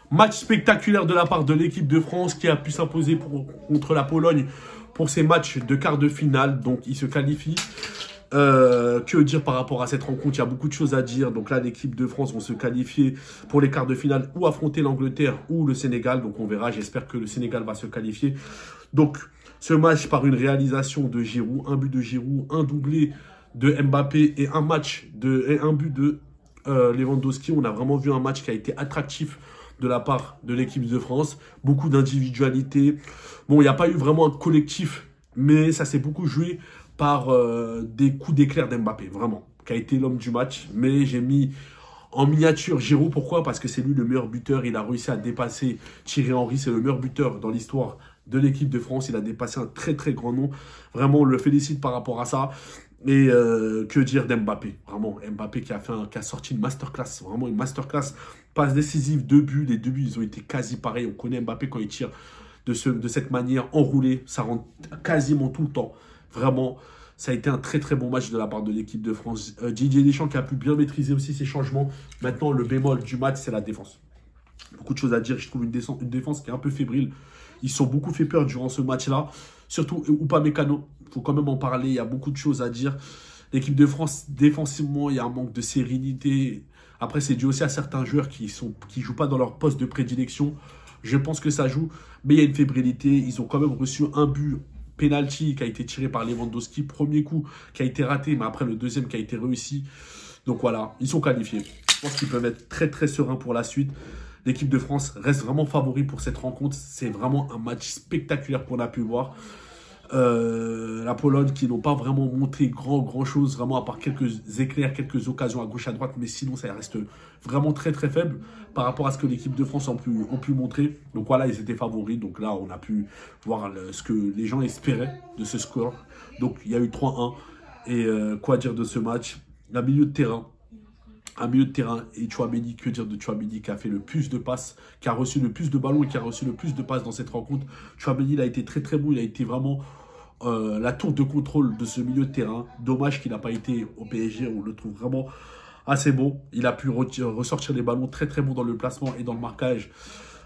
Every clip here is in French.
Match spectaculaire de la part de l'équipe de France qui a pu s'imposer contre la Pologne pour ces matchs de quart de finale. Donc, ils se qualifient. Que dire par rapport à cette rencontre? Il y a beaucoup de choses à dire. Donc là, l'équipe de France vont se qualifier pour les quarts de finale ou affronter l'Angleterre ou le Sénégal. Donc, on verra. J'espère que le Sénégal va se qualifier. Donc, ce match par une réalisation de Giroud, un but de Giroud, un doublé de Mbappé et un but de Lewandowski. On a vraiment vu un match qui a été attractif de la part de l'équipe de France. Beaucoup d'individualité. Bon, il n'y a pas eu vraiment un collectif, mais ça s'est beaucoup joué par des coups d'éclair d'Mbappé, vraiment, qui a été l'homme du match. Mais j'ai mis en miniature Giroud. Pourquoi? Parce que c'est lui le meilleur buteur. Il a réussi à dépasser Thierry Henry. C'est le meilleur buteur dans l'histoire de l'équipe de France. Il a dépassé un très très grand nom. Vraiment, on le félicite par rapport à ça. Et que dire d'Mbappé? Vraiment, Mbappé qui a sorti une masterclass. Vraiment une masterclass. Passe décisive, 2 buts. Les 2 buts, ils ont été quasi pareils. On connaît Mbappé quand il tire de cette manière enroulée. Ça rentre quasiment tout le temps. Vraiment, ça a été un très très bon match de la part de l'équipe de France. Didier Deschamps qui a pu bien maîtriser aussi ses changements. Maintenant, le bémol du match, c'est la défense. Beaucoup de choses à dire. Je trouve une défense qui est un peu fébrile. Ils sont beaucoup fait peur durant ce match-là. Surtout Upamecano. Il faut quand même en parler. Il y a beaucoup de choses à dire. L'équipe de France, défensivement, il y a un manque de sérénité. Après, c'est dû aussi à certains joueurs qui jouent pas dans leur poste de prédilection. Je pense que ça joue. Mais il y a une fébrilité. Ils ont quand même reçu un but penalty qui a été tiré par Lewandowski. Premier coup qui a été raté, mais après le deuxième qui a été réussi. Donc voilà, ils sont qualifiés. Je pense qu'ils peuvent être très très sereins pour la suite. L'équipe de France reste vraiment favori pour cette rencontre. C'est vraiment un match spectaculaire qu'on a pu voir. La Pologne qui n'ont pas vraiment montré grand chose, vraiment à part quelques éclairs, quelques occasions à gauche à droite, mais sinon ça reste vraiment très très faible par rapport à ce que l'équipe de France ont pu montrer. Donc voilà, ils étaient favoris, donc là on a pu voir ce que les gens espéraient de ce score. Donc il y a eu 3-1 et quoi dire de ce match? Un milieu de terrain et Tchouaméni, que dire de Tchouaméni qui a fait le plus de passes, qui a reçu le plus de ballons et qui a reçu le plus de passes dans cette rencontre. Tchouaméni, il a été très très bon, il a été vraiment la tour de contrôle de ce milieu de terrain. Dommage qu'il n'a pas été au PSG, on le trouve vraiment assez bon. Il a pu ressortir les ballons très très bons dans le placement et dans le marquage.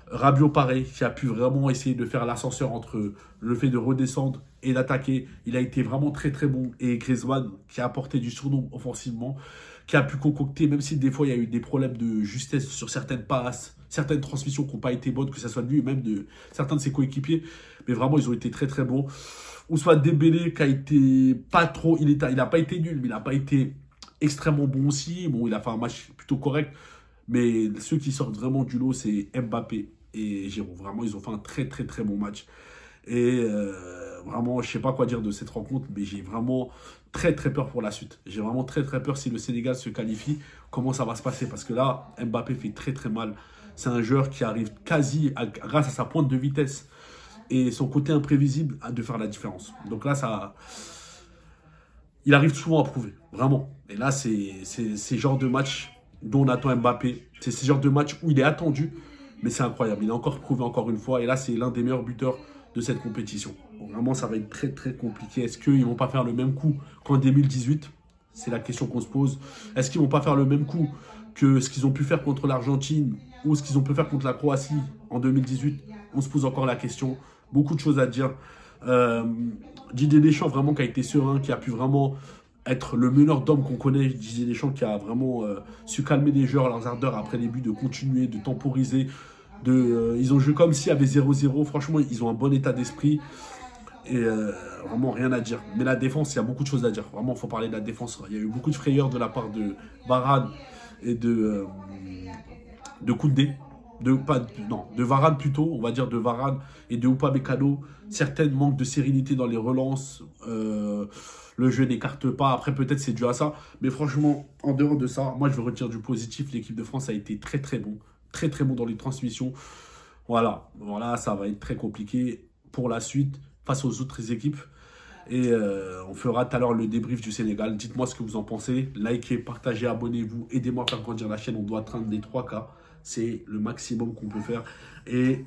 Rabiot pareil, qui a pu vraiment essayer de faire l'ascenseur entre le fait de redescendre et d'attaquer. Il a été vraiment très très bon. Et Griezmann qui a apporté du surnom offensivement, qui a pu concocter, même si des fois il y a eu des problèmes de justesse sur certaines passes, certaines transmissions qui n'ont pas été bonnes, que ce soit de lui ou même de certains de ses coéquipiers. Mais vraiment, ils ont été très très bons. Ousmane Dembélé qui a été pas trop, il n'a pas été nul, mais il n'a pas été extrêmement bon aussi. Bon, il a fait un match plutôt correct. Mais ceux qui sortent vraiment du lot, c'est Mbappé et Giroud. Vraiment, ils ont fait un très très très bon match. Et vraiment, je ne sais pas quoi dire de cette rencontre, mais j'ai vraiment très très peur pour la suite. J'ai vraiment très très peur si le Sénégal se qualifie, comment ça va se passer. Parce que là, Mbappé fait très très mal. C'est un joueur qui arrive grâce à sa pointe de vitesse et son côté imprévisible, de faire la différence. Donc là, il arrive souvent à prouver, vraiment. Et là, c'est ce genre de match dont on attend Mbappé. C'est ce genre de match où il est attendu, mais c'est incroyable. Il a encore prouvé encore une fois. Et là, c'est l'un des meilleurs buteurs de cette compétition. Donc, vraiment, ça va être très, très compliqué. Est-ce qu'ils ne vont pas faire le même coup qu'en 2018? C'est la question qu'on se pose. Est-ce qu'ils ne vont pas faire le même coup que ce qu'ils ont pu faire contre l'Argentine ou ce qu'ils ont pu faire contre la Croatie en 2018? On se pose encore la question. Beaucoup de choses à dire. Didier Deschamps, vraiment, qui a été serein, qui a pu vraiment être le meneur d'hommes qu'on connaît. Didier Deschamps qui a vraiment su calmer les joueurs à leurs ardeurs après les buts, de continuer, de temporiser. Ils ont joué comme s'il y avait 0-0. Franchement, ils ont un bon état d'esprit. Et vraiment, rien à dire. Mais la défense, il y a beaucoup de choses à dire. Vraiment, il faut parler de la défense. Il y a eu beaucoup de frayeurs de la part de Varane et de Koundé. De Varane plutôt, on va dire de Varane et de Upamecano. Certaines manquent de sérénité dans les relances. Le jeu n'écarte pas. Après, peut-être c'est dû à ça. Mais franchement, en dehors de ça, moi, je veux retirer du positif. L'équipe de France a été très, très bon. Très, très bon dans les transmissions. Voilà, ça va être très compliqué pour la suite face aux autres équipes. Et on fera tout à l'heure le débrief du Sénégal. Dites-moi ce que vous en pensez. Likez, partagez, abonnez-vous. Aidez-moi à faire grandir la chaîne. On doit atteindre les 3K. C'est le maximum qu'on peut faire. Et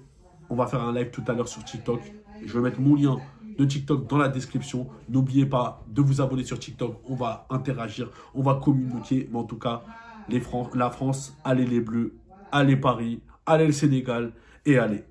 on va faire un live tout à l'heure sur TikTok. Je vais mettre mon lien de TikTok dans la description. N'oubliez pas de vous abonner sur TikTok. On va interagir, on va communiquer. Mais en tout cas, la France, allez les Bleus, allez Paris, allez le Sénégal et allez.